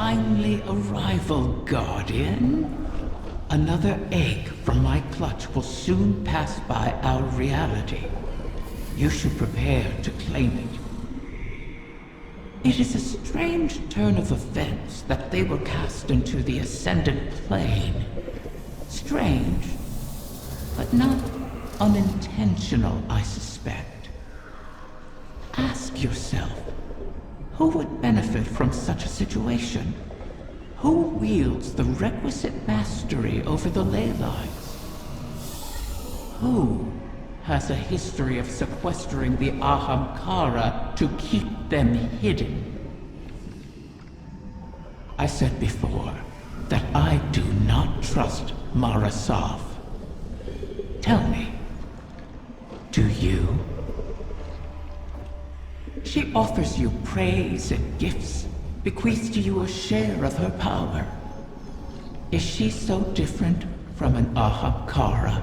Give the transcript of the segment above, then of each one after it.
timely arrival, Guardian. Another egg from my clutch will soon pass by our reality. You should prepare to claim it. It is a strange turn of events that they were cast into the Ascendant Plane. Strange, but not unintentional, I suspect. Ask yourself, who would benefit from such a situation? Who wields the requisite mastery over the ley lines? Who has a history of sequestering the Ahamkara to keep them hidden? I said before that I do not trust Mara Sov. Tell me, do you? She offers you praise and gifts, bequeaths to you a share of her power. Is she so different from an Ahamkara?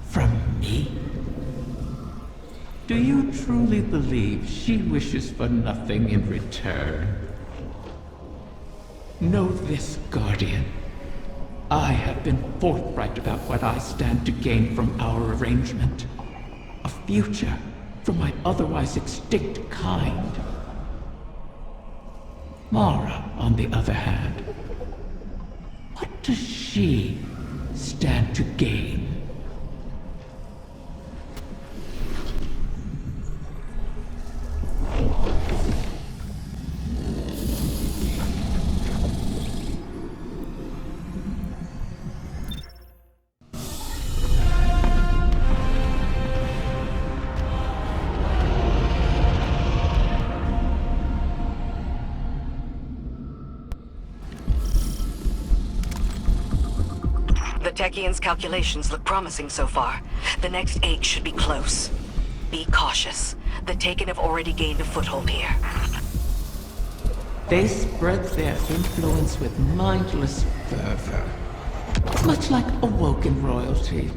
From me? Do you truly believe she wishes for nothing in return? Know this, Guardian. I have been forthright about what I stand to gain from our arrangement. A future for my otherwise extinct kind. Mara, on the other hand, what does she stand to gain? The Techian's calculations look promising so far. The next 8 should be close. Be cautious. The Taken have already gained a foothold here. They spread their influence with mindless fervor, much like awoken royalty.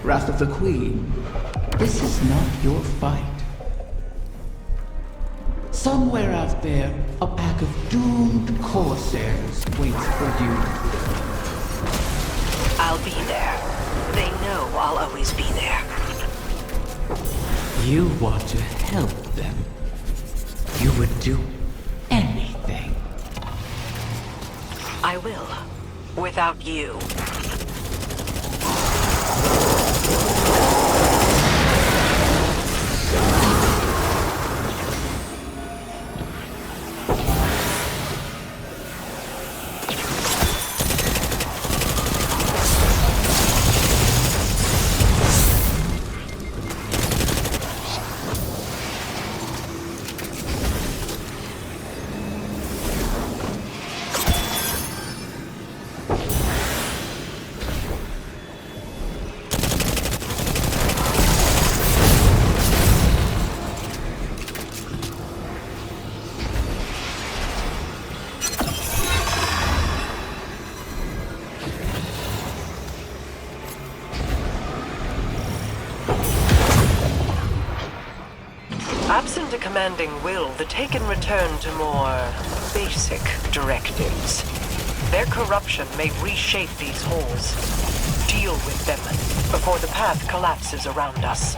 Wrath of the Queen, this is not your fight. Somewhere out there, a pack of doomed corsairs waits for you. I'll be there. They know I'll always be there. You want to help them. You would do anything. I will. Without you. Absent a commanding will, the Taken return to more basic directives. Their corruption may reshape these holes. Deal with them before the path collapses around us.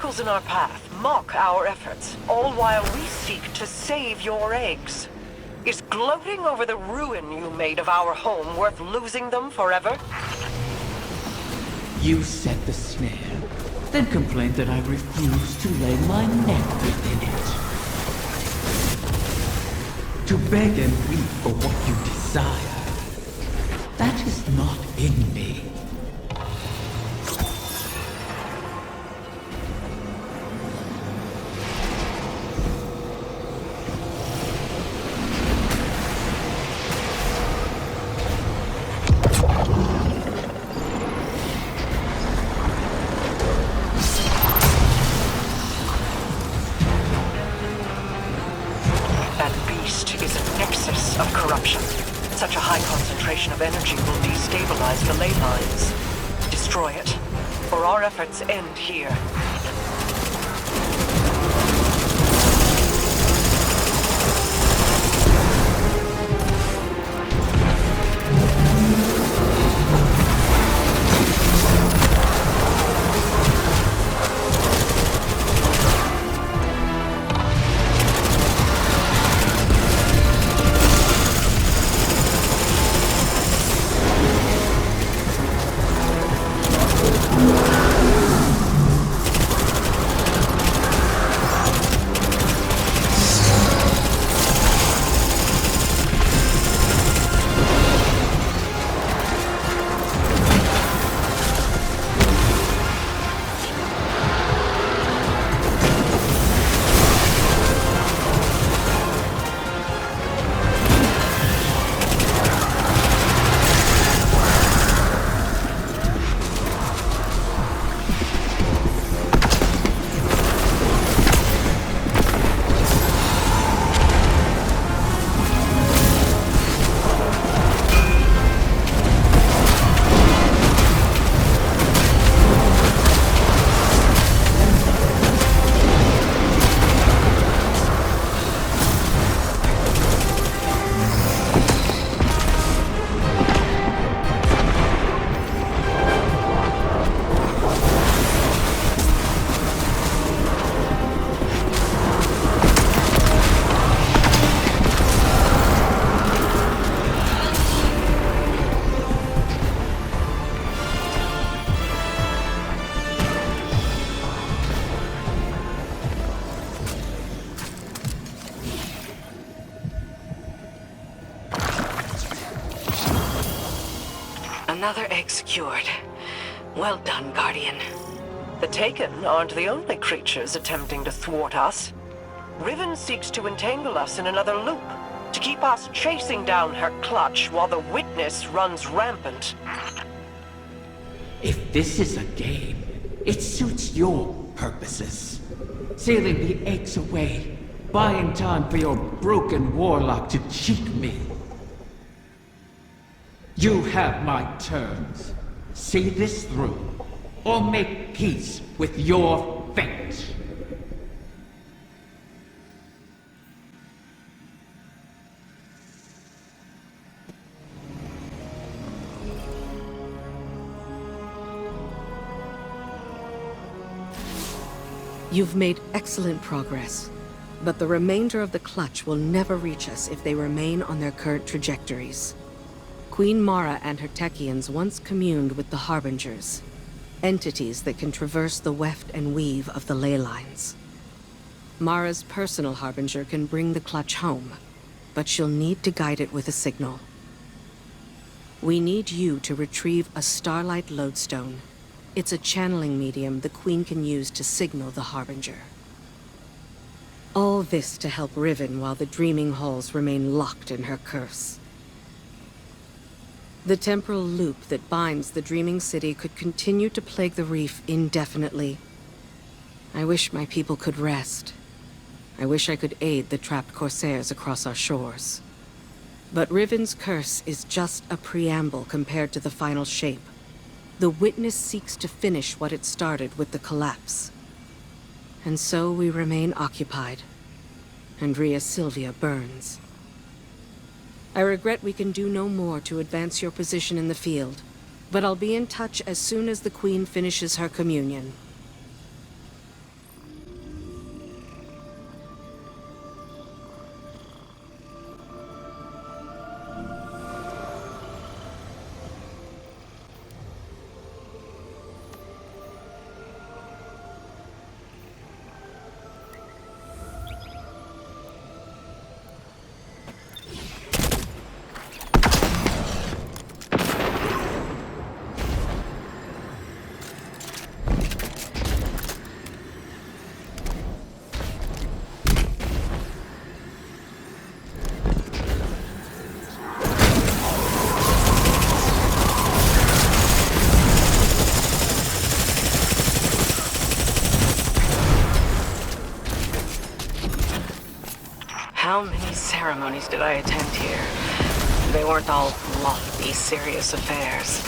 obstacles in our path, mock our efforts, all while we seek to save your eggs. Is gloating over the ruin you made of our home worth losing them forever? You set the snare, then complained that I refused to lay my neck within it. To beg and weep for what you desire, that is not in me. Of corruption. Such a high concentration of energy will destabilize the ley lines. Destroy it, or our efforts end here. Another egg secured. Well done, Guardian. The Taken aren't the only creatures attempting to thwart us. Riven seeks to entangle us in another loop, to keep us chasing down her clutch while the Witness runs rampant. If this is a game, it suits your purposes. Sealing the eggs away, buying time for your broken warlock to cheat me. You have my terms. See this through, or make peace with your fate. You've made excellent progress, but the remainder of the Clutch will never reach us if they remain on their current trajectories. Queen Mara and her Techeuns once communed with the Harbingers, entities that can traverse the weft and weave of the ley lines. Mara's personal Harbinger can bring the Clutch home, but she'll need to guide it with a signal. We need you to retrieve a Starlight Lodestone. It's a channeling medium the Queen can use to signal the Harbinger. All this to help Riven while the Dreaming Halls remain locked in her curse. The temporal loop that binds the Dreaming City could continue to plague the reef indefinitely. I wish my people could rest. I wish I could aid the trapped Corsairs across our shores. But Riven's curse is just a preamble compared to the final shape. The Witness seeks to finish what it started with the collapse. And so we remain occupied. And Rhea Sylvia burns. I regret we can do no more to advance your position in the field, but I'll be in touch as soon as the Queen finishes her communion. How many ceremonies did I attend here? They weren't all lofty, serious affairs.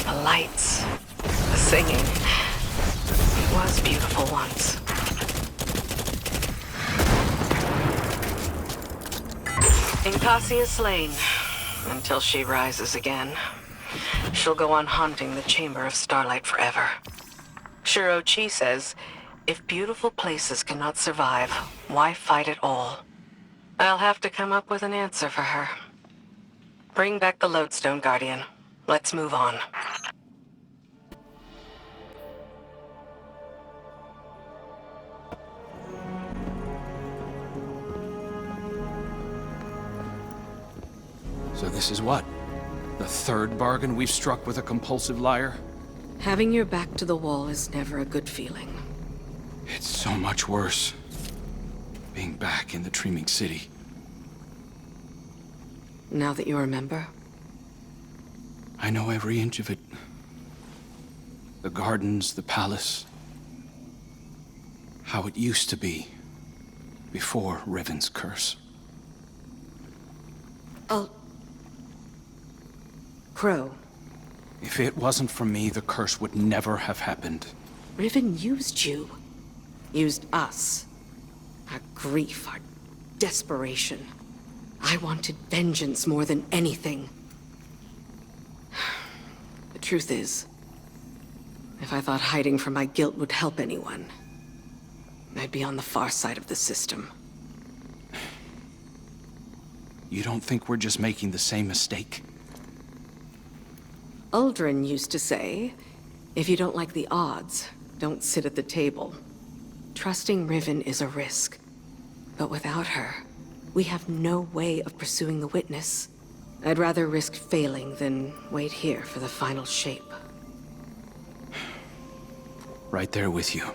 The lights, the singing. It was beautiful once. Inkasi is slain, until she rises again. She'll go on haunting the Chamber of Starlight forever. Shiro Chi says, if beautiful places cannot survive, why fight at all? I'll have to come up with an answer for her. Bring back the Lodestone Guardian. Let's move on. So this is what? The third bargain we've struck with a compulsive liar? Having your back to the wall is never a good feeling. It's so much worse. Being back in the Dreaming City. Now that you remember? I know every inch of it. The gardens, the palace. How it used to be. Before Riven's curse. Crow. If it wasn't for me, the curse would never have happened. Riven used you. Used us. Our grief, our desperation. I wanted vengeance more than anything. The truth is, if I thought hiding from my guilt would help anyone, I'd be on the far side of the system. You don't think we're just making the same mistake? Uldren used to say, if you don't like the odds, don't sit at the table. Trusting Riven is a risk. But without her, we have no way of pursuing the witness. I'd rather risk failing than wait here for the final shape. Right there with you.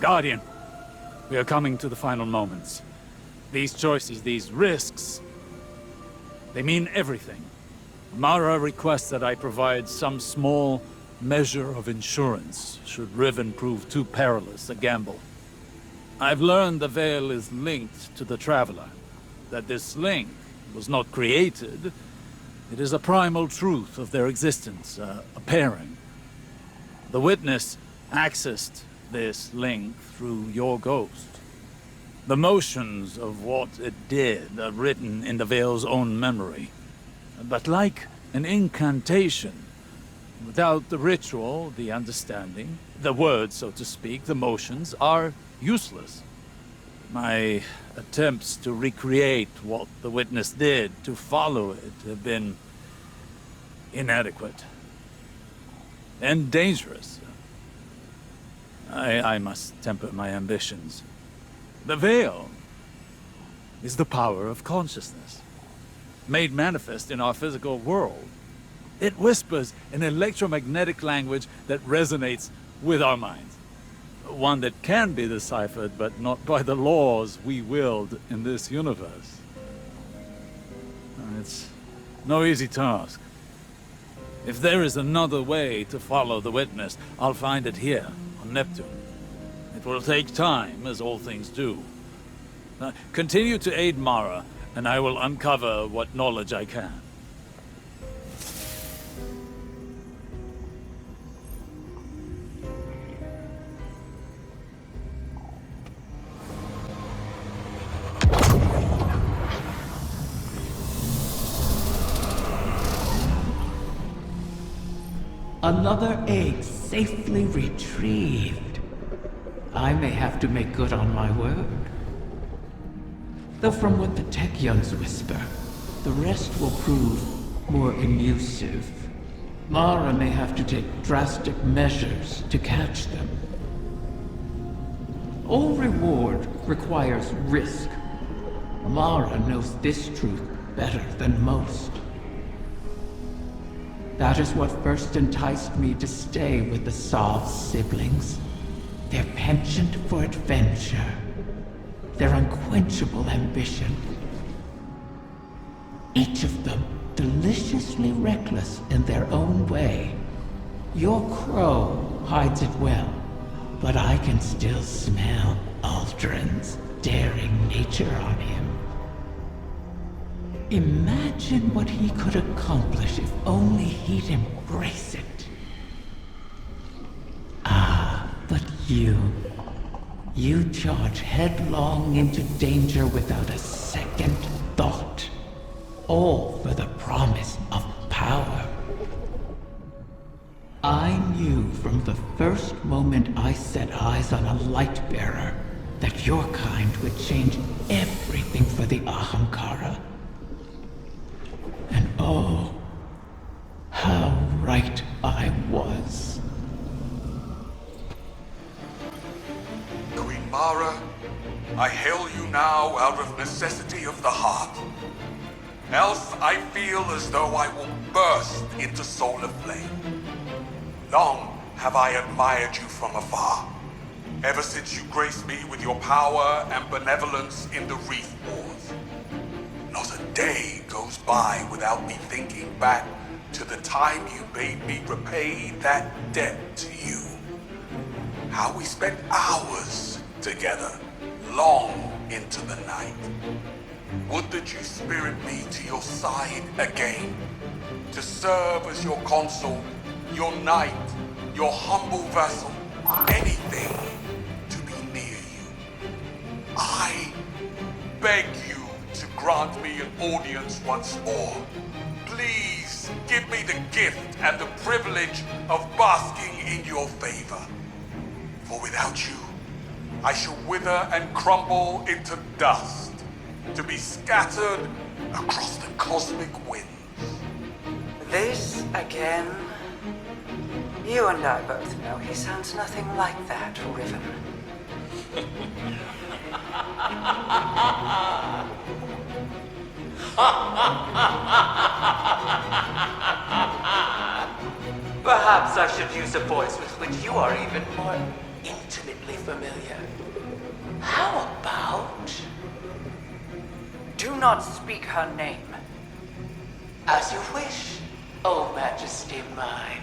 Guardian, we are coming to the final moments. These choices, these risks, they mean everything. Mara requests that I provide some small measure of insurance should Riven prove too perilous a gamble. I've learned the Veil is linked to the Traveler, that this link was not created. It is a primal truth of their existence, a pairing. The Witness accessed this link through your ghost. The motions of what it did are written in the Veil's own memory. But like an incantation, without the ritual, the understanding, the words, so to speak, the motions, are useless. My attempts to recreate what the Witness did, to follow it, have been inadequate. And dangerous. I must temper my ambitions. The Veil is the power of consciousness, made manifest in our physical world. It whispers an electromagnetic language that resonates with our minds. One that can be deciphered, but not by the laws we willed in this universe. It's no easy task. If there is another way to follow the Witness, I'll find it here. Neptune. It will take time, as all things do. Continue to aid Mara, and I will uncover what knowledge I can. Another egg safely retrieved. I may have to make good on my word. Though from what the Techeuns whisper, the rest will prove more elusive. Mara may have to take drastic measures to catch them. All reward requires risk. Mara knows this truth better than most. That is what first enticed me to stay with the Sov siblings. Their penchant for adventure. Their unquenchable ambition. Each of them deliciously reckless in their own way. Your crow hides it well, but I can still smell Aldrin's daring nature on him. Imagine what he could accomplish if only he'd embrace it. Ah, but you charge headlong into danger without a second thought. All for the promise of power. I knew from the first moment I set eyes on a Lightbearer that your kind would change everything for the Ahamkara. And oh, how right I was. Queen Mara, I hail you now out of necessity of the heart. Else I feel as though I will burst into solar flame. Long have I admired you from afar, ever since you graced me with your power and benevolence in the Reef Wars. Not a day goes by without me thinking back to the time you bade me repay that debt to you. How we spent hours together, long into the night. Would that you spirit me to your side again, to serve as your consort, your knight, your humble vassal, anything to be near you. I beg you to grant me an audience once more. Please give me the gift and the privilege of basking in your favor. For without you, I shall wither and crumble into dust, to be scattered across the cosmic winds. This again? You and I both know he sounds nothing like that, Riven. Perhaps I should use a voice with which you are even more intimately familiar. How about... Do not speak her name. As you wish, O Majesty mine.